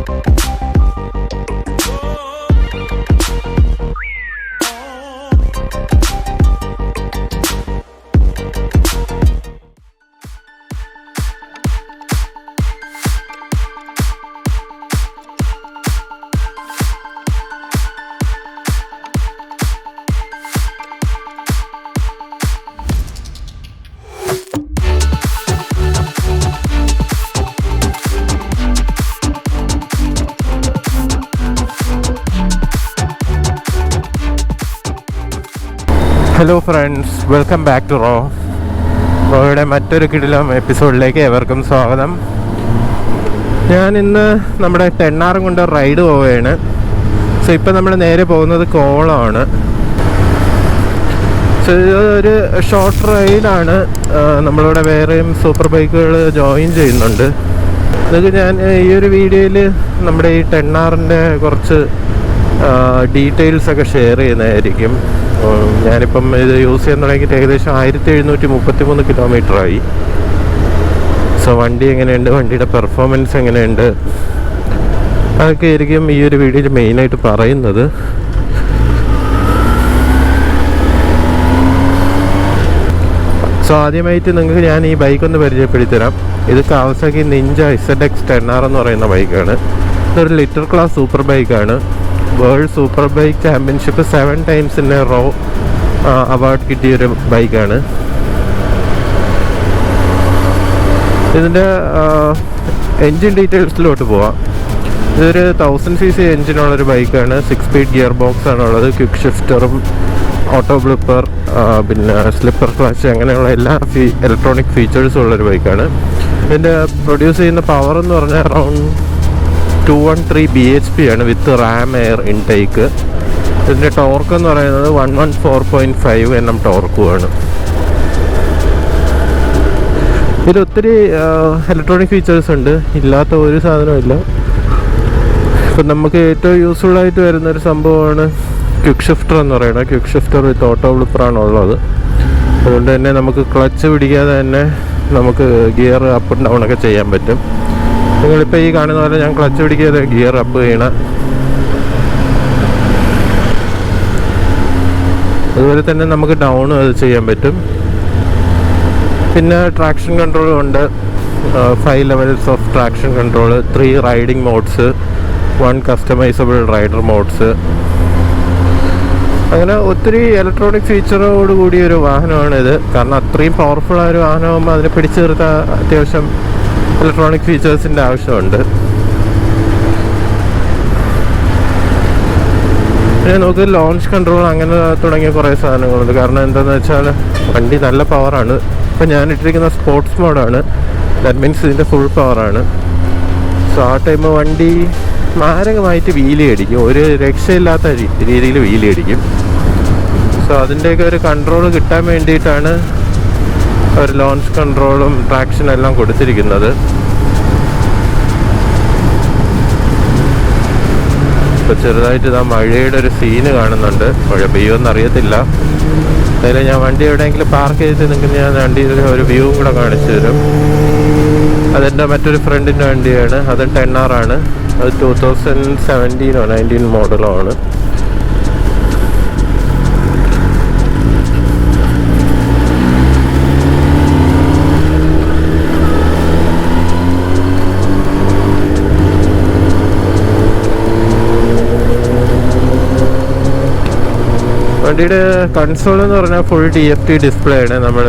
Hello friends, welcome back to റോയുടെ മറ്റൊരു കിടിലം എപ്പിസോഡിലേക്ക് ഏവർക്കും സ്വാഗതം. ഞാൻ ഇന്ന് നമ്മുടെ ടെണ്ണാറും കൊണ്ട് റൈഡ് പോവുകയാണ്. സോ ഇപ്പം നമ്മൾ നേരെ പോകുന്നത് കോളമാണ്. സോ ഇതൊരു ഷോർട്ട് റൈഡാണ്. നമ്മളിവിടെ വേറെയും സൂപ്പർ ബൈക്കുകൾ ജോയിൻ ചെയ്യുന്നുണ്ട്. ഇതൊക്കെ ഞാൻ ഈ ഒരു വീഡിയോയിൽ നമ്മുടെ ഈ ടെണ്ണാറിൻ്റെ കുറച്ച് ഡീറ്റെയിൽസൊക്കെ ഷെയർ ചെയ്യുന്നതായിരിക്കും. ഞാനിപ്പം ഇത് യൂസ് ചെയ്യാൻ തുടങ്ങിയിട്ട് ഏകദേശം 1733 കിലോമീറ്ററായി. സോ വണ്ടി എങ്ങനെയുണ്ട്, വണ്ടിയുടെ പെർഫോമൻസ് എങ്ങനെയുണ്ട്, അതൊക്കെ ആയിരിക്കും ഈ ഒരു വീഡിയോയിൽ മെയിനായിട്ട് പറയുന്നത്. സോ ആദ്യമായിട്ട് നിങ്ങൾക്ക് ഞാൻ ഈ ബൈക്കൊന്ന് പരിചയപ്പെടുത്തി തരാം. ഇത് കാവസാക്കി നിഞ്ച ZX 10R എന്ന് പറയുന്ന ബൈക്കാണ്. ഇതൊരു ലിറ്റർ ക്ലാസ് സൂപ്പർ ബൈക്കാണ്. World super bike championship 7 times in a row award കിട്ടിയൊരു ബൈക്കാണ്. ഇതിൻ്റെ എൻജിൻ ഡീറ്റെയിൽസിലോട്ട് പോവാം. ഇതൊരു 1000cc എൻജിനുള്ളൊരു ബൈക്കാണ്. 6 speed ഗിയർ ബോക്സ് ആണുള്ളത്. ക്വിക്ക് ഷിഫ്റ്ററും ഓട്ടോ ബ്ലിപ്പർ, പിന്നെ സ്ലിപ്പർ ക്ലച്ച്, അങ്ങനെയുള്ള എല്ലാ ഇലക്ട്രോണിക് ഫീച്ചേഴ്സും ഉള്ളൊരു ബൈക്കാണ്. ഇതിൻ്റെ പ്രൊഡ്യൂസ് ചെയ്യുന്ന പവർ എന്ന് പറഞ്ഞാൽ അറൗണ്ട് 213 bhp ആണ് വിത്ത് റാം എയർ ഇൻടേക്ക്. ഇതിൻ്റെ ടോർക്ക് എന്ന് പറയുന്നത് 114.5 Nm ടോർക്കുമാണ്. ഇതിൽ ഒത്തിരി ഇലക്ട്രോണിക് ഫീച്ചേഴ്സ് ഉണ്ട്, ഇല്ലാത്ത ഒരു സാധനമില്ല. ഇപ്പം നമുക്ക് ഏറ്റവും യൂസ്ഫുള്ളായിട്ട് വരുന്നൊരു സംഭവമാണ് ക്വിക്ക് ഷിഫ്റ്റർ എന്ന് പറയുന്നത്. ക്വിക്ക് ഷിഫ്റ്റർ വിത്ത് ഓട്ടോ ബ്ലിപ്പറാണ് ഉള്ളത്. അതുകൊണ്ട് തന്നെ നമുക്ക് ക്ലച്ച് പിടിക്കാതെ തന്നെ നമുക്ക് ഗിയർ അപ്പ് ആൻഡ് ഡൗൺ ഒക്കെ ചെയ്യാൻ പറ്റും. നിങ്ങളിപ്പോൾ ഈ കാണുന്ന പോലെ ഞാൻ ക്ലച്ച് പിടിക്കാതെ ഗിയർ അപ്പ് ചെയ്യണം. അതുപോലെ തന്നെ നമുക്ക് ഡൗണും അത് ചെയ്യാൻ പറ്റും. പിന്നെ ട്രാക്ഷൻ കൺട്രോൾ ഉണ്ട്. 5 levels of traction control, 3 riding modes, 1 customisable rider modes. അങ്ങനെ ഒത്തിരി ഇലക്ട്രോണിക് ഫീച്ചറോട് കൂടിയൊരു വാഹനമാണിത്. കാരണം അത്രയും പവർഫുള്ളായ ഒരു വാഹനമാകുമ്പോൾ അതിനെ പിടിച്ചു നിർത്താൻ അത്യാവശ്യം ഇലക്ട്രോണിക് ഫീച്ചേഴ്സിൻ്റെ ആവശ്യമുണ്ട്. പിന്നെ നമുക്ക് ലോഞ്ച് കൺട്രോൾ അങ്ങനെ തുടങ്ങിയ കുറേ സാധനങ്ങളുണ്ട്. കാരണം എന്താണെന്ന് വെച്ചാൽ വണ്ടി നല്ല പവറാണ്. ഇപ്പം ഞാൻ ഇട്ടിരിക്കുന്ന സ്പോർട്സ് മോഡാണ്. ദാറ്റ് മീൻസ് ഇതിൻ്റെ ഫുൾ പവറാണ്. സോ ആ ടൈം വണ്ടി മാരകമായിട്ട് വീലി അടിക്കും, ഒരു രക്ഷയില്ലാത്ത രീതിയിൽ വീലി അടിക്കും. സോ അതിൻ്റെയൊക്കെ ഒരു കൺട്രോൾ കിട്ടാൻ വേണ്ടിയിട്ടാണ് ഒരു ലോഞ്ച് കൺട്രോളും ട്രാക്ഷനും എല്ലാം കൊടുത്തിരിക്കുന്നത്. ഇപ്പോൾ ചെറുതായിട്ട് ഇതാ മഴയുടെ ഒരു സീന് കാണുന്നുണ്ട്. മഴ പെയ്യുമെന്ന് അറിയത്തില്ല. എന്തായാലും ഞാൻ വണ്ടി എവിടെയെങ്കിലും പാർക്ക് ചെയ്തിട്ട് നിങ്ങൾക്ക് ഞാൻ വണ്ടിയുടെ ഒരു വ്യൂവും കൂടെ കാണിച്ചു തരും. അതെൻ്റെ മറ്റൊരു ഫ്രണ്ടിൻ്റെ വണ്ടിയാണ്. അത് 10R ആണ്. അത് 2017 or 19 മോഡലോ ആണ്. വണ്ടിയുടെ കൺസോൾ എന്ന് പറഞ്ഞാൽ ഫുൾ TFT ഡിസ്പ്ലേ ആണ്. നമ്മൾ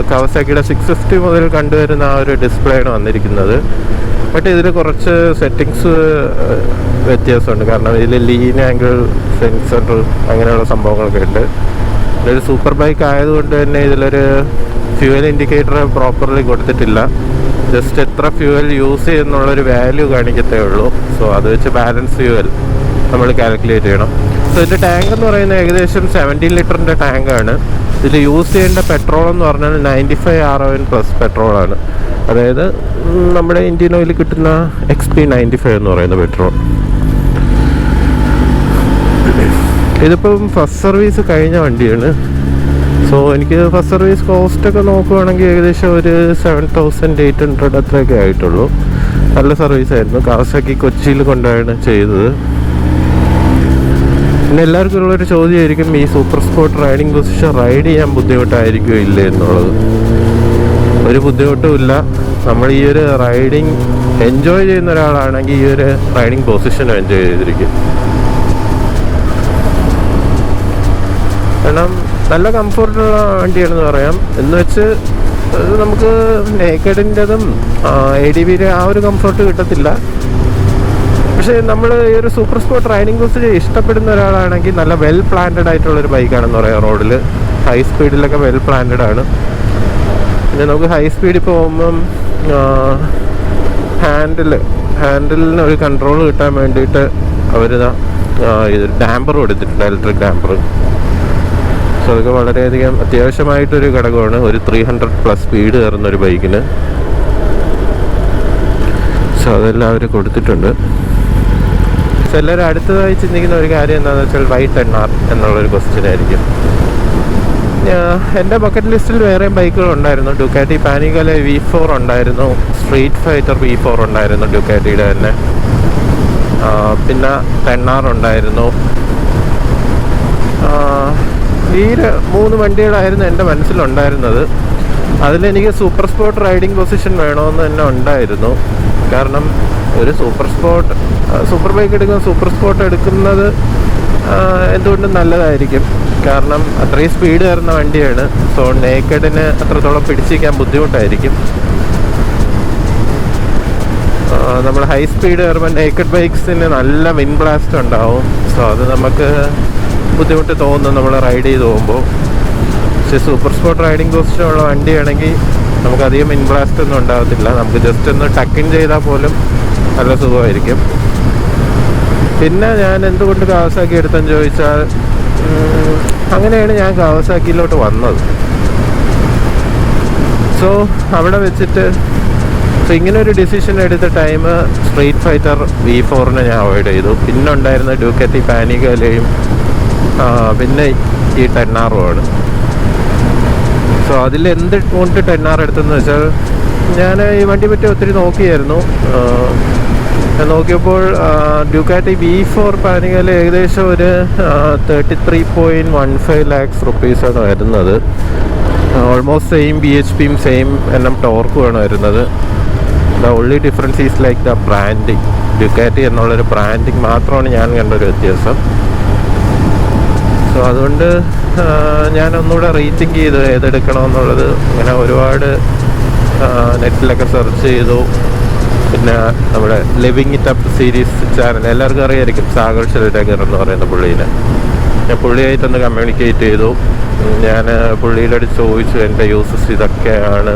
കവാസാക്കിയുടെ 650 മുതൽ കണ്ടുവരുന്ന ആ ഒരു ഡിസ്പ്ലേ ആണ് വന്നിരിക്കുന്നത്. ബട്ട് ഇതിൽ കുറച്ച് സെറ്റിങ്സ് വ്യത്യാസമുണ്ട്. കാരണം ഇതിൽ ലീൻ ആംഗിൾ സെൻസർ അങ്ങനെയുള്ള സംഭവങ്ങളൊക്കെ ഉണ്ട്. ഇതൊരു സൂപ്പർ ബൈക്ക് ആയതുകൊണ്ട് തന്നെ ഇതിലൊരു ഫ്യൂവൽ ഇൻഡിക്കേറ്റർ പ്രോപ്പർലി കൊടുത്തിട്ടില്ല. ജസ്റ്റ് എത്ര ഫ്യൂവൽ യൂസ് ചെയ്യുന്നുള്ളൊരു വാല്യൂ കാണിക്കത്തേ ഉള്ളൂ. സോ അത് വെച്ച് ബാലൻസ് ഫ്യൂവൽ നമ്മൾ കാൽക്കുലേറ്റ് ചെയ്യണം. സോ ഇതിൻ്റെ ടാങ്ക് എന്ന് പറയുന്നത് ഏകദേശം 17 ലിറ്ററിൻ്റെ ടാങ്കാണ്. ഇതിൽ യൂസ് ചെയ്യേണ്ട പെട്രോൾ എന്ന് പറഞ്ഞാൽ 95 RON പ്ലസ് പെട്രോളാണ്. അതായത് നമ്മുടെ ഇന്ത്യൻ ഓയിൽ കിട്ടുന്ന XP 95 എന്ന് പറയുന്ന പെട്രോൾ. ഇതിപ്പം ഫസ്റ്റ് സർവീസ് കഴിഞ്ഞ വണ്ടിയാണ്. സോ എനിക്ക് ഫസ്റ്റ് സർവീസ് കോസ്റ്റൊക്കെ നോക്കുവാണെങ്കിൽ ഏകദേശം ഒരു 7,800 അത്രയൊക്കെ ആയിട്ടുള്ളൂ. നല്ല സർവീസായിരുന്നു. കാവാസാക്കി കൊച്ചിയിൽ കൊണ്ടുപോയാണ് ചെയ്തത്. പിന്നെ എല്ലാവർക്കും ഉള്ളൊരു ചോദ്യമായിരിക്കും, ഈ super sport riding position ride ചെയ്യാൻ ബുദ്ധിമുട്ടായിരിക്കുമോ ഇല്ലേ എന്നുള്ളത്. ഒരു ബുദ്ധിമുട്ടും ഇല്ല. നമ്മൾ ഈ ഒരു റൈഡിങ് എൻജോയ് ചെയ്യുന്ന ഒരാളാണെങ്കിൽ ഈ ഒരു റൈഡിങ് പൊസിഷനും എൻജോയ് ചെയ്തിരിക്കും. കാരണം നല്ല കംഫർട്ടുള്ള വണ്ടിയാണെന്ന് പറയാം. എന്ന് വെച്ച് നമുക്ക് നേക്കഡിൻ്റെതും ADVയുടെ ആ ഒരു കംഫർട്ട് കിട്ടത്തില്ല. പക്ഷേ നമ്മൾ ഈ ഒരു സൂപ്പർ സ്പോർട്ട് റൈഡിങ് പൊസിഷൻ ഇഷ്ടപ്പെടുന്ന ഒരാളാണെങ്കിൽ നല്ല വെൽ പ്ലാൻഡ് ആയിട്ടുള്ളൊരു ബൈക്കാണെന്ന് പറയാം. റോഡിൽ ഹൈ സ്പീഡിലൊക്കെ വെൽ പ്ലാൻഡ് ആണ്. പിന്നെ നമുക്ക് ഹൈ സ്പീഡിൽ പോകുമ്പം ഹാൻഡിലിന് ഒരു കൺട്രോൾ കിട്ടാൻ വേണ്ടിയിട്ട് അവർ ഇത് ഡാമ്പർ കൊടുത്തിട്ടുണ്ട്, ഇലക്ട്രിക് ഡാമ്പർ. സോ അതൊക്കെ വളരെയധികം അത്യാവശ്യമായിട്ടൊരു ഘടകമാണ് ഒരു 300+ സ്പീഡ് കയറുന്നൊരു ബൈക്കിന്. സോ അതെല്ലാം അവർ കൊടുത്തിട്ടുണ്ട്. സോ എല്ലാവരും അടുത്തതായി ചിന്തിക്കുന്ന ഒരു കാര്യം എന്താണെന്ന് വെച്ചാൽ വൈ 10R എന്നുള്ളൊരു ക്വസ്റ്റ്യൻ ആയിരിക്കും. എൻ്റെ ബക്കറ്റ് ലിസ്റ്റിൽ വേറെയും ബൈക്കുകളുണ്ടായിരുന്നു. ഡുക്കാറ്റി പാനിഗലെ V4 ഉണ്ടായിരുന്നു, സ്ട്രീറ്റ് ഫൈറ്റർ V4 ഉണ്ടായിരുന്നു ഡുക്കാറ്റിയുടെ തന്നെ. പിന്നെ 10R ഉണ്ടായിരുന്നു. ഈ 3 വണ്ടികളായിരുന്നു എൻ്റെ മനസ്സിലുണ്ടായിരുന്നത്. അതിലെനിക്ക് സൂപ്പർ സ്പോർട്ട് റൈഡിങ് പൊസിഷൻ വേണമെന്ന് തന്നെ ഉണ്ടായിരുന്നു. കാരണം ഒരു സൂപ്പർ ബൈക്ക് എടുക്കുന്ന സൂപ്പർ സ്പോർട്ട് എടുക്കുന്നത് എന്തുകൊണ്ടും നല്ലതായിരിക്കും. കാരണം അത്രയും സ്പീഡ് കയറുന്ന വണ്ടിയാണ്. സോ നേക്കഡിന് അത്രത്തോളം പിടിച്ചിരിക്കാൻ ബുദ്ധിമുട്ടായിരിക്കും. നമ്മൾ ഹൈ സ്പീഡ് കയറുമ്പോൾ നേക്കഡ് ബൈക്സിന് നല്ല വിൻ ബ്ലാസ്റ്റ് ഉണ്ടാവും. സോ അത് നമുക്ക് ബുദ്ധിമുട്ട് തോന്നും നമ്മൾ റൈഡ് ചെയ്ത് പോകുമ്പോൾ. പക്ഷേ സൂപ്പർ സ്പോർട്ട് റൈഡിങ് പൊസിഷനുള്ള വണ്ടിയാണെങ്കിൽ നമുക്കധികം വിൻ ബ്ലാസ്റ്റ് ഒന്നും ഉണ്ടാകത്തില്ല. നമുക്ക് ജസ്റ്റ് ഒന്ന് ടക്കിൻ ചെയ്താൽ പോലും നല്ല സുഖമായിരിക്കും. പിന്നെ ഞാൻ എന്തുകൊണ്ട് കാവാസാക്കി എടുത്തെന്ന് ചോദിച്ചാൽ, അങ്ങനെയാണ് ഞാൻ കാവാസാക്കിയിലോട്ട് വന്നത്. സോ അവിടെ വെച്ചിട്ട് ഇങ്ങനെ ഒരു ഡിസിഷൻ എടുത്ത ടൈം സ്ട്രീറ്റ് ഫൈറ്റർ V4 ഞാൻ അവോയ്ഡ് ചെയ്തു. പിന്നെ ഉണ്ടായിരുന്ന ഡ്യൂക്കാറ്റി പാനിഗലയും പിന്നെ ഈ 10R സോ അതിൽ എന്ത് കൊണ്ട് 10R എടുത്തെന്ന് വെച്ചാൽ, ഞാൻ ഈ വണ്ടി പറ്റി ഒത്തിരി നോക്കിയായിരുന്നു. നോക്കിയപ്പോൾ ഡ്യൂക്കാറ്റി V4 പാനിഗൽ ഏകദേശം ഒരു 33.15 lakhs റുപ്പീസാണ് വരുന്നത്. ഓൾമോസ്റ്റ് സെയിം BHPയും സെയിം ടോർക്കുമാണ് വരുന്നത്. The only difference is like the branding. Ducati എന്നുള്ളൊരു ബ്രാൻഡിങ് മാത്രമാണ് ഞാൻ കണ്ടൊരു വ്യത്യാസം. സോ അതുകൊണ്ട് ഞാൻ ഒന്നുകൂടെ റീതിങ്ക് ചെയ്തു ഏതെടുക്കണമെന്നുള്ളത്. അങ്ങനെ ഒരുപാട് നെറ്റിലൊക്കെ സെർച്ച് ചെയ്തു. പിന്നെ നമ്മുടെ living it up series channel എല്ലാവർക്കും അറിയായിരിക്കും, സാഗർ ഷെൽഡഗർ എന്ന് പറയുന്ന പുള്ളീനെ. ഞാൻ പുള്ളിയായിട്ടൊന്ന് കമ്മ്യൂണിക്കേറ്റ് ചെയ്തു. ഞാൻ പുള്ളിയുടെ അടുത്ത് ചോദിച്ചു എൻ്റെ യൂസസ് ഇതൊക്കെയാണ്,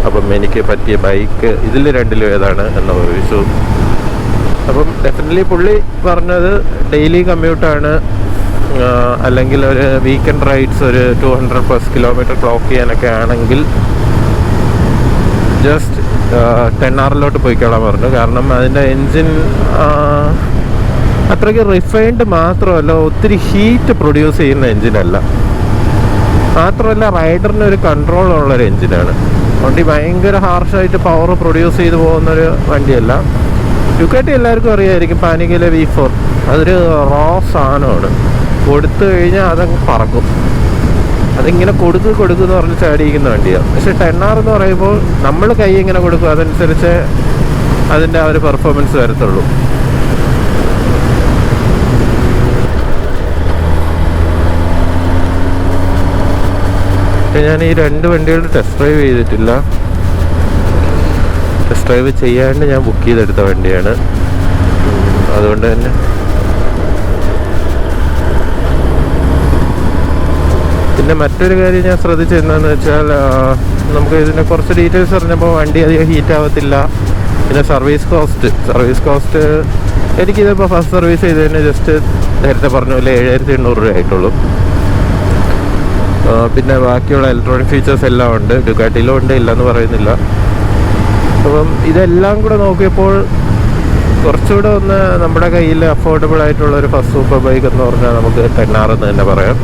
അപ്പം എനിക്ക് പറ്റിയ ബൈക്ക് ഇതിൽ രണ്ടിലും ഏതാണ് എന്ന് ചോദിച്ചു. അപ്പം ഡെഫിനറ്റ്ലി പുള്ളി പറഞ്ഞത് ഡെയിലി കമ്മ്യൂട്ടാണ്, അല്ലെങ്കിൽ ഒരു വീക്കെൻഡ് റൈഡ്സ് ഒരു 200+ കിലോമീറ്റർ ക്ലോക്ക് ചെയ്യാനൊക്കെ ആണെങ്കിൽ ജസ്റ്റ് 10R പോയിക്കോളാൻ പറഞ്ഞു. കാരണം അതിൻ്റെ എൻജിൻ അത്രയ്ക്ക് റിഫൈൻഡ് മാത്രമല്ല, ഒത്തിരി ഹീറ്റ് പ്രൊഡ്യൂസ് ചെയ്യുന്ന എൻജിനല്ല. മാത്രമല്ല റൈഡറിന് ഒരു കൺട്രോൾ ഉള്ളൊരു എൻജിനാണ്. വണ്ടി ഭയങ്കര ഹാർഷായിട്ട് പവർ പ്രൊഡ്യൂസ് ചെയ്ത് പോകുന്നൊരു വണ്ടിയല്ല. ഡ്യൂക്കാറ്റി എല്ലാവർക്കും അറിയാമായിരിക്കും, പാനിഗലെ V4 അതൊരു റോ സാധനമാണ്. കൊടുത്തു കഴിഞ്ഞാൽ അതങ്ങ് പറക്കും. അതിങ്ങനെ കൊടുക്കുമെന്ന് പറഞ്ഞ് ചാടിയിരിക്കുന്ന വണ്ടിയാണ്. പക്ഷെ 10R എന്ന് പറയുമ്പോൾ നമ്മൾ കൈ ഇങ്ങനെ കൊടുക്കും, അതനുസരിച്ച് അതിൻ്റെ ആ ഒരു പെർഫോമൻസ് വരത്തുള്ളൂ. ഞാൻ ഈ 2 വണ്ടികൾ ടെസ്റ്റ് ഡ്രൈവ് ചെയ്തിട്ടില്ല. ടെസ്റ്റ് ഡ്രൈവ് ചെയ്യാണ്ട് ഞാൻ ബുക്ക് ചെയ്തെടുത്ത വണ്ടിയാണ്. അതുകൊണ്ട് തന്നെ പിന്നെ മറ്റൊരു കാര്യം ഞാൻ ശ്രദ്ധിച്ചെന്താണെന്ന് വെച്ചാൽ, നമുക്ക് ഇതിനെ കുറച്ച് ഡീറ്റെയിൽസ് അറിഞ്ഞപ്പോൾ വണ്ടി അധികം ഹീറ്റ് ആവത്തില്ല. പിന്നെ സർവീസ് കോസ്റ്റ് എനിക്കിതിപ്പോൾ ഫസ്റ്റ് സർവീസ് ചെയ്തതിന് ജസ്റ്റ് നേരത്തെ പറഞ്ഞ പോലെ 7,800 രൂപ ആയിട്ടുള്ളൂ. പിന്നെ ബാക്കിയുള്ള ഇലക്ട്രോണിക് ഫീച്ചേഴ്സ് എല്ലാം ഉണ്ട്, ഡ്യൂക്കാറ്റിയിലും ഉണ്ട്, ഇല്ലയെന്ന് പറയുന്നില്ല. അപ്പം ഇതെല്ലാം കൂടെ നോക്കിയപ്പോൾ കുറച്ചുകൂടെ ഒന്ന് നമ്മുടെ കയ്യിൽ അഫോർഡബിൾ ആയിട്ടുള്ളൊരു ഫസ്റ്റ് സൂപ്പർ ബൈക്ക് എന്ന് പറഞ്ഞാൽ നമുക്ക് 10R എന്ന് തന്നെ പറയാം.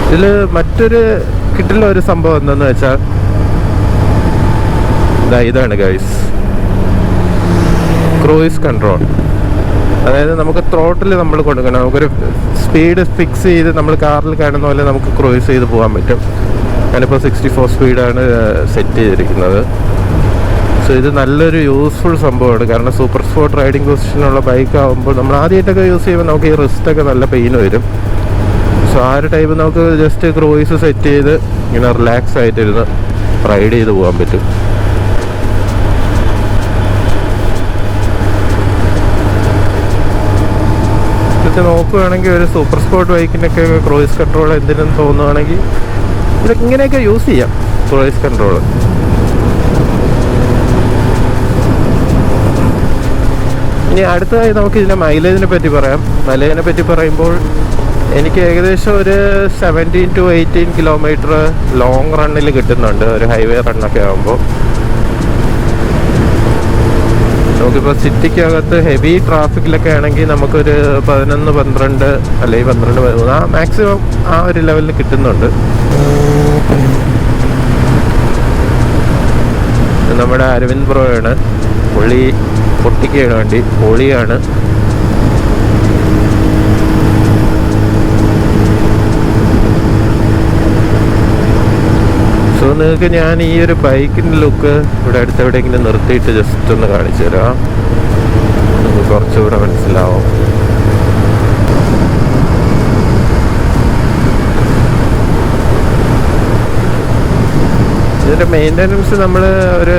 ഇതിൽ മറ്റൊരു കിട്ടുന്ന ഒരു സംഭവം എന്താണെന്ന് വെച്ചാൽ ഇതാണ് ഗൈസ്, ക്രൂയിസ് കൺട്രോൾ. അതായത് നമുക്ക് ത്രോട്ടിൽ നമ്മൾ കൊടുക്കണം. നമുക്കൊരു സ്പീഡ് ഫിക്സ് ചെയ്ത് നമ്മൾ കാറിൽ കാണുന്ന പോലെ നമുക്ക് ക്രൂയിസ് ചെയ്ത് പോകാൻ പറ്റും. ഞാനിപ്പോൾ 64 സ്പീഡാണ് സെറ്റ് ചെയ്തിരിക്കുന്നത്. സോ ഇത് നല്ലൊരു യൂസ്ഫുൾ സംഭവമാണ്. കാരണം സൂപ്പർ സ്പോർട്ട് റൈഡിങ് പൊസിഷനുള്ള ബൈക്ക് ആകുമ്പോൾ നമ്മൾ ആദ്യമായിട്ടൊക്കെ യൂസ് ചെയ്യുമ്പോൾ നമുക്ക് ഈ റിസ്റ്റൊക്കെ നല്ല പെയിൻ വരും. സോ ആ ഒരു ടൈപ്പ് നമുക്ക് ജസ്റ്റ് ക്രൂയിസ് സെറ്റ് ചെയ്ത് ഇങ്ങനെ റിലാക്സ് ആയിട്ടിരുന്ന് റൈഡ് ചെയ്ത് പോകാൻ പറ്റും. ഇതൊക്കെ നോക്കുകയാണെങ്കിൽ ഒരു സൂപ്പർ സ്പോർട്ട് ബൈക്കിനൊക്കെ ക്രൂയിസ് കൺട്രോൾ എന്തിനും തോന്നുകയാണെങ്കിൽ ഇതൊക്കെ ഇങ്ങനെയൊക്കെ യൂസ് ചെയ്യാം ക്രൂയിസ് കൺട്രോൾ. ഇനി അടുത്തതായി നമുക്ക് ഇതിൻ്റെ മൈലേജിനെ പറ്റി പറയാം. മൈലേജിനെ പറ്റി പറയുമ്പോൾ എനിക്ക് ഏകദേശം ഒരു 17 to 18 കിലോമീറ്റർ ലോങ് റണ്ണിൽ കിട്ടുന്നുണ്ട്, ഒരു ഹൈവേ റണ്ണൊക്കെ ആകുമ്പോൾ. നമുക്കിപ്പോൾ സിറ്റിക്കകത്ത് ഹെവി ട്രാഫിക്കിലൊക്കെ ആണെങ്കിൽ നമുക്കൊരു 11, 12 അല്ലെങ്കിൽ 12, 13 മാക്സിമം ആ ഒരു ലെവലിൽ കിട്ടുന്നുണ്ട്. നമ്മുടെ അരവിന്ദ് ബ്രോയാണ്, പുള്ളി പൊട്ടിക്കുകയാണ് വണ്ടി, പൊളിയാണ്. സോ നിങ്ങൾക്ക് ഞാൻ ഈ ഒരു ബൈക്കിൻ്റെ ലുക്ക് ഇവിടെ അടുത്തെവിടെയെങ്കിലും നിർത്തിയിട്ട് ജസ്റ്റ് ഒന്ന് കാണിച്ചു തരാം, നിങ്ങൾക്ക് കുറച്ചുകൂടെ മനസ്സിലാവും. ഇതിൻ്റെ മെയിൻ്റനൻസ് നമ്മൾ ഒരു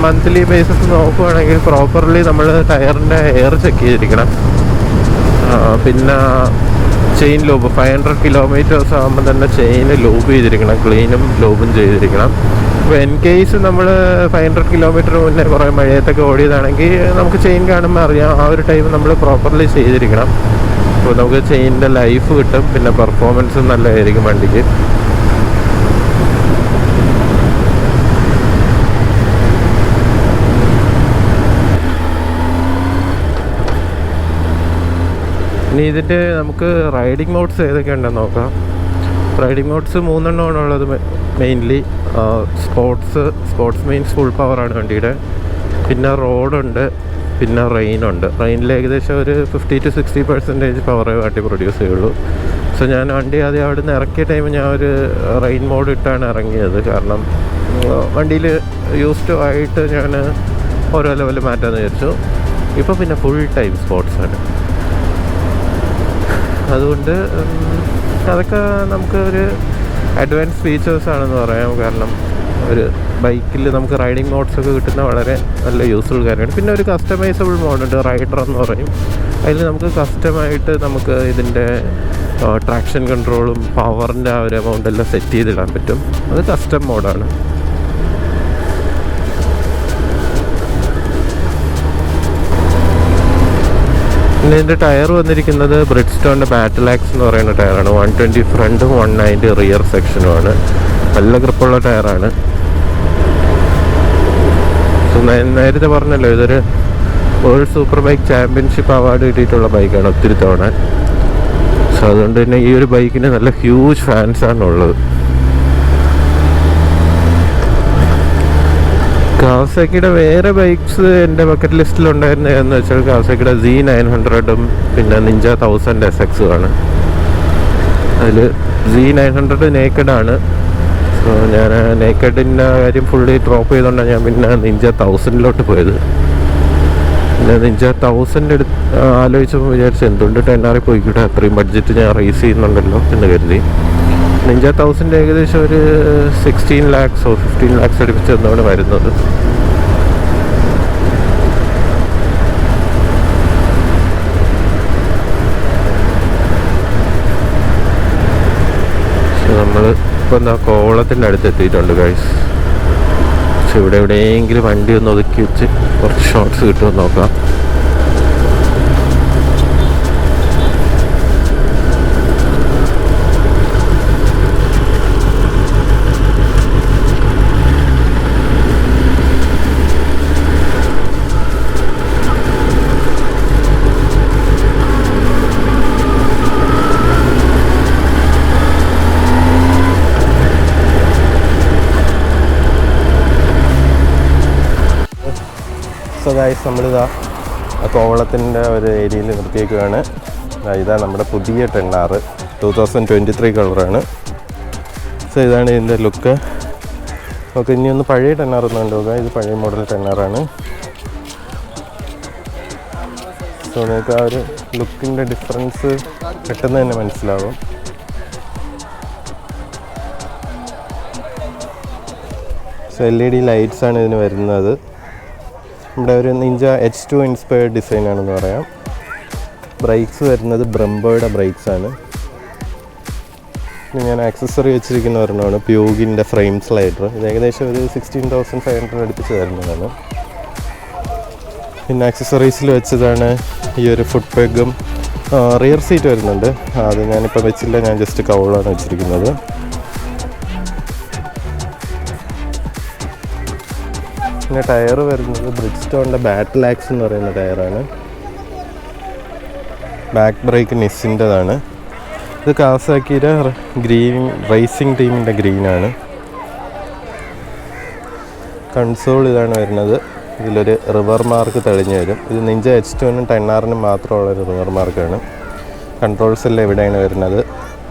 മന്ത്ലി ബേസിസ് നോക്കുകയാണെങ്കിൽ പ്രോപ്പർലി നമ്മൾ ടയറിൻ്റെ എയർ ചെക്ക് ചെയ്തിരിക്കണം. പിന്നെ ചെയിൻ ലൂബ് 500 കിലോമീറ്റേഴ്സ് ആകുമ്പോൾ തന്നെ ചെയിന് ലൂബ് ചെയ്തിരിക്കണം, ക്ലീനും ലൂബും ചെയ്തിരിക്കണം. അപ്പോൾ ഇൻ കേസ് നമ്മൾ 500 കിലോമീറ്റർ മുന്നേ കുറേ മഴയത്തൊക്കെ ഓടിയതാണെങ്കിൽ നമുക്ക് ചെയിൻ കാണുമ്പോൾ അറിയാം, ആ ഒരു ടൈം നമ്മൾ പ്രോപ്പർലി ചെയ്തിരിക്കണം. അപ്പോൾ നമുക്ക് ചെയിനിൻ്റെ ലൈഫ് കിട്ടും, പിന്നെ പെർഫോമൻസും നല്ലതായിരിക്കും വണ്ടിക്ക്. ഇനി ഇതിൻ്റെ നമുക്ക് റൈഡിങ് മോഡ്സ് ഏതൊക്കെ ഉണ്ടെന്ന് നോക്കാം. റൈഡിങ് മോഡ്സ് 3 എണ്ണമാണ് ഉള്ളത് മെയിൻലി. സ്പോർട്സ് മീൻസ് ഫുൾ പവറാണ് വണ്ടിയുടെ. പിന്നെ റോഡുണ്ട്, പിന്നെ റെയിനുണ്ട്. റെയിനിൽ ഏകദേശം ഒരു 50 to 60% പവറേ വണ്ടി പ്രൊഡ്യൂസ് ചെയ്യുള്ളൂ. സോ ഞാൻ വണ്ടി ആദ്യം അവിടെ നിന്ന് ഇറക്കിയ ടൈം ഞാൻ ഒരു റെയിൻ മോഡ് ഇട്ടാണ് ഇറങ്ങിയത്. കാരണം വണ്ടിയിൽ യൂസ്ഡ് ആയിട്ട് ഞാൻ ഓരോ ലെവൽ മാറ്റാമെന്ന് വിചാരിച്ചു. ഇപ്പോൾ പിന്നെ ഫുൾ ടൈം സ്പോർട്സാണ്. അതുകൊണ്ട് അതൊക്കെ നമുക്ക് ഒരു അഡ്വാൻസ് ഫീച്ചേഴ്സാണെന്ന് പറയാം. കാരണം ഒരു ബൈക്കിൽ നമുക്ക് റൈഡിങ് മോഡ്സൊക്കെ കിട്ടുന്ന വളരെ നല്ല യൂസ്ഫുൾ കാര്യമാണ്. പിന്നെ ഒരു കസ്റ്റമൈസബിൾ മോഡുണ്ട്, റൈഡർ എന്ന് പറയും. അതിൽ നമുക്ക് കസ്റ്റമായിട്ട് നമുക്ക് ഇതിൻ്റെ ട്രാക്ഷൻ കൺട്രോളും പവറിൻ്റെ ആ ഒരു എമൗണ്ടെല്ലാം സെറ്റ് ചെയ്തിടാൻ പറ്റും. അത് കസ്റ്റം മോഡാണ്. പിന്നെ ഇതിൻ്റെ ടയർ വന്നിരിക്കുന്നത് ബ്രിഡ്സ്റ്റോണിൻ്റെ ബാറ്റിലാക്സ് എന്ന് പറയുന്ന ടയറാണ്. 120 ഫ്രണ്ടും 190 റിയർ സെക്ഷനുമാണ്. നല്ല ഗ്രിപ്പുള്ള ടയറാണ്. സോ നേരത്തെ പറഞ്ഞല്ലോ, ഇതൊരു world super bike championship award കിട്ടിയിട്ടുള്ള ബൈക്കാണ് ഒത്തിരി തവണ. സോ അതുകൊണ്ട് തന്നെ ഈ ഒരു ബൈക്കിന് നല്ല ഹ്യൂജ് ഫാൻസാണുള്ളത്. കാവസാക്കിയുടെ വേറെ ബൈക്സ് എൻ്റെ ബക്കറ്റ് ലിസ്റ്റിലുണ്ടായിരുന്നത് എന്ന് വെച്ചാൽ കാവസാക്കിയുടെ Z900ഉം പിന്നെ നിഞ്ച 1000 SX ആണ്. അതിൽ Z900 നേക്കഡാണ്. സോ ഞാൻ നേക്കഡിൻ്റെ കാര്യം ഫുള്ളി ഡ്രോപ്പ് ചെയ്തുകൊണ്ടാണ് ഞാൻ പിന്നെ നിഞ്ച 1000ലോട്ട് പോയത്. പിന്നെ നിഞ്ച 1000 ആലോചിച്ചപ്പോൾ വിചാരിച്ചു എന്തുകൊണ്ട് 10R പോയിക്കൂടെ, അത്രയും ബഡ്ജറ്റ് ഞാൻ റേസ് ചെയ്യുന്നുണ്ടല്ലോ എന്ന് കരുതി. നിഞ്ച 1000 ഏകദേശം ഒരു 16 lakhs or 15 lakhs അടുപ്പിച്ച് എന്നാണ് വരുന്നത്. നമ്മൾ ഇപ്പോൾ എന്താ കോവളത്തിൻ്റെ അടുത്ത് എത്തിയിട്ടുണ്ട് ഗൈസ്. പക്ഷെ ഇവിടെ എവിടെയെങ്കിലും വണ്ടി ഒന്ന് ഒതുക്കി വെച്ച് കുറച്ച് ഷോർട്സ് കിട്ടുമെന്ന് നോക്കാം. ഗായ്സ് നമ്മളിതാ കോവളത്തിൻ്റെ ഒരു ഏരിയയിൽ നിർത്തിയേക്കുകയാണ്. ഇതാ നമ്മുടെ പുതിയ 10R 2023 കളറാണ്. സോ ഇതാണ് ഇതിൻ്റെ ലുക്ക്. ഓക്കെ, ഇനി ഒന്ന് പഴയ 10R ഒന്ന് കണ്ടുപോകാം. ഇത് പഴയ മോഡൽ 10R ആണ്. സോ നിങ്ങൾക്ക് ആ ഒരു ലുക്കിൻ്റെ ഡിഫറൻസ് പെട്ടെന്ന് തന്നെ മനസ്സിലാവും. സോ LED ലൈറ്റ്സ് ആണ് ഇതിന് വരുന്നത്. നമ്മുടെ ഒരു നിഞ്ച H2 ഇൻസ്പയർഡ് ഡിസൈനാണെന്ന് പറയാം. ബ്രേക്സ് വരുന്നത് ബ്രംബോയുടെ ബ്രേക്സ് ആണ്. ഞാൻ ആക്സസറി വെച്ചിരിക്കുന്ന ഒരെണ്ണമാണ് പ്യൂഗിൻ്റെ ഫ്രെയിം സ്ലൈഡർ. ഇത് ഏകദേശം ഒരു 16,500 അടുപ്പിച്ച് തരുന്നതാണ്. പിന്നെ ആക്സസറീസിൽ വെച്ചതാണ് ഈ ഒരു ഫുഡ് പെഗും റിയർ സീറ്റ് വരുന്നുണ്ട്. അത് ഞാനിപ്പോൾ വെച്ചില്ല, ഞാൻ ജസ്റ്റ് കൗളാണ് വെച്ചിരിക്കുന്നത്. പിന്നെ ടയർ വരുന്നത് ബ്രിഡ്സ്റ്റോണിൻ്റെ ബാറ്റിൽ ആക്സ് എന്ന് പറയുന്ന ടയറാണ്. Back break നിസ്സിൻ്റെതാണ്. ഇത് കാവാസാക്കിയുടെ ഗ്രീൻ റേസിംഗ് ടീമിൻ്റെ ഗ്രീനാണ്. കൺസോൾ ഇതാണ് വരുന്നത്. ഇതിലൊരു റിവർ മാർക്ക് തെളിഞ്ഞു വരും. ഇത് നിഞ്ച H2നും 10Rനും മാത്രമുള്ളൊരു റിവർ മാർക്കാണ്. കൺട്രോൾസ് എല്ലാം ഇവിടെയാണ് വരുന്നത്.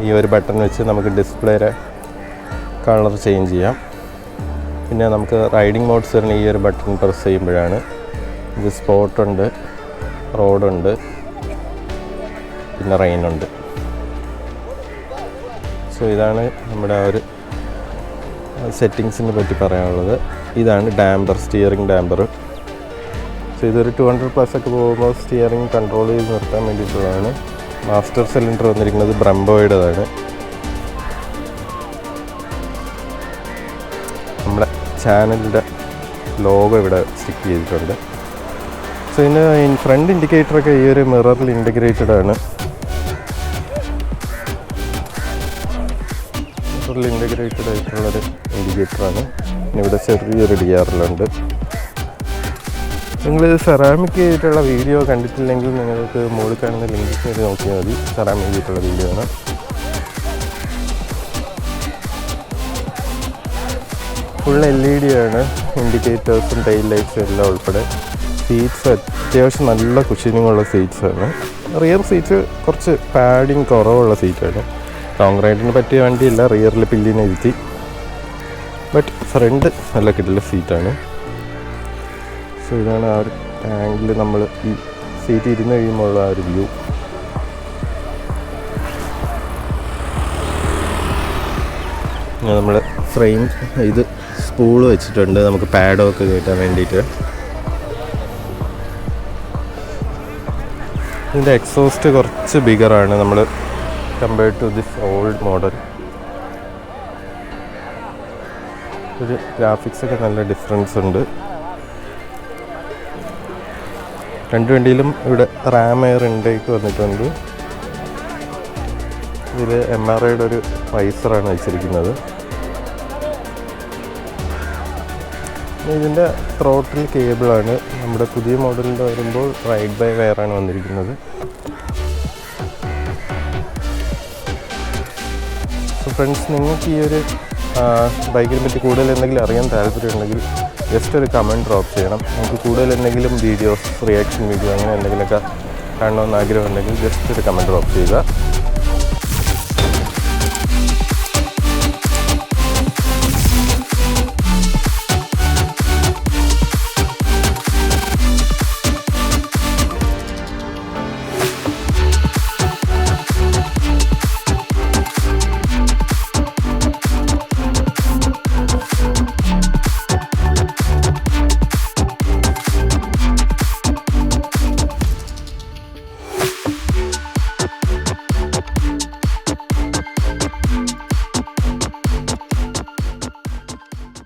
ഈ ഒരു ബട്ടൺ വെച്ച് നമുക്ക് ഡിസ്പ്ലേയുടെ കളർ ചേഞ്ച് ചെയ്യാം. പിന്നെ നമുക്ക് റൈഡിങ് മോഡ്സ് വരുന്ന ഈ ഒരു ബട്ടൺ പ്രസ് ചെയ്യുമ്പോഴാണ്. ഇത് സ്പോട്ടുണ്ട്, റോഡുണ്ട്, പിന്നെ റെയിനുണ്ട്. സോ ഇതാണ് നമ്മുടെ ആ ഒരു സെറ്റിങ്സിനെ പറ്റി പറയാനുള്ളത്. ഇതാണ് ഡാമ്പർ, സ്റ്റിയറിംഗ് ഡാമ്പർ. സോ ഇതൊരു 200+ ഒക്കെ പോകുമ്പോൾ സ്റ്റിയറിംഗ് കൺട്രോൾ ചെയ്ത് നിർത്താൻ വേണ്ടിയിട്ടുള്ളതാണ്. മാസ്റ്റർ സിലിണ്ടർ വന്നിരിക്കുന്നത് ബ്രംബോയുടേതാണ്. നമ്മുടെ ചാനലിൻ്റെ ലോഗോ ഇവിടെ സ്റ്റിക്ക് ചെയ്തിട്ടുണ്ട്. സോ ഇതിന് ഫ്രണ്ട് ഇൻഡിക്കേറ്ററൊക്കെ ഈ ഒരു മിററിൽ ഇൻറ്റഗ്രേറ്റഡ് ആണ്. ഇൻറ്റഗ്രേറ്റഡ് ആയിട്ടുള്ളൊരു ഇൻഡിക്കേറ്ററാണ്. പിന്നെ ഇവിടെ ചെറിയൊരു DRL ഉണ്ട്. നിങ്ങൾ സെറാമിക് ചെയ്തിട്ടുള്ള വീഡിയോ കണ്ടിട്ടില്ലെങ്കിൽ നിങ്ങൾക്ക് മുകളിൽ കാണുന്ന ലിങ്ക് ചെയ്ത് നോക്കിയാൽ മതി. സെറാമിക് ചെയ്തിട്ടുള്ള വീഡിയോ ആണ്. ഫുൾ LED ആണ്. ഇൻഡിക്കേറ്റേഴ്സും ടെയിൽ ലൈറ്റ്സും എല്ലാം ഉൾപ്പെടെ. സീറ്റ്സ് അത്യാവശ്യം നല്ല കുഷനിങ്ങുള്ള സീറ്റ്സാണ്. റിയർ സീറ്റ് കുറച്ച് പാഡിങ് കുറവുള്ള സീറ്റാണ്. ലോങ് റൈഡിന് പറ്റിയ വണ്ടിയല്ല. റിയറിൽ പില്ലിനെ ഇരുത്തി. ബട്ട് ഫ്രണ്ട് നല്ല കിട്ടുള്ള സീറ്റാണ്. സോ ഇതാണ് ആ ഒരു ആംഗിൾ. നമ്മൾ ഈ സീറ്റ് ഇരുന്ന് കഴിയുമ്പോൾ ആ ഒരു വ്യൂ. നമ്മൾ ഫ്രെയിം ഇത് സ്പൂള് വെച്ചിട്ടുണ്ട് നമുക്ക് പാഡൊക്കെ കയറ്റാൻ വേണ്ടിയിട്ട്. ഇതിൻ്റെ എക്സോസ്റ്റ് കുറച്ച് ബിഗറാണ് നമ്മൾ compared to this old model. ഒരു ഗ്രാഫിക്സൊക്കെ നല്ല ഡിഫറൻസ് ഉണ്ട്. രണ്ട് വണ്ടിയിലും ഇവിടെ റാം എയർ ഇൻടേക്ക് വന്നിട്ടുണ്ട്. ഇതിൽ MRIയുടെ ഒരു വൈസറാണ് വെച്ചിരിക്കുന്നത്. ഇതിൻ്റെ ത്രോട്ടിൽ കേബിളാണ്. നമ്മുടെ പുതിയ മോഡലിൻ്റെ വരുമ്പോൾ റൈഡ് ബൈ വയറാണ് വന്നിരിക്കുന്നത്. സോ ഫ്രണ്ട്സ്, നിങ്ങൾക്ക് ഈ ഒരു ബൈക്കിനെ പറ്റി കൂടുതൽ എന്തെങ്കിലും അറിയാൻ താല്പര്യമുണ്ടെങ്കിൽ ജസ്റ്റ് ഒരു കമൻറ്റ് ഡ്രോപ്പ് ചെയ്യണം. നമുക്ക് കൂടുതൽ എന്തെങ്കിലും വീഡിയോസ്, റിയാക്ഷൻ വീഡിയോ അങ്ങനെ എന്തെങ്കിലുമൊക്കെ കാണണമെന്ന് ആഗ്രഹമുണ്ടെങ്കിൽ ജസ്റ്റ് ഒരു കമൻറ്റ് ഡ്രോപ്പ് ചെയ്യുക.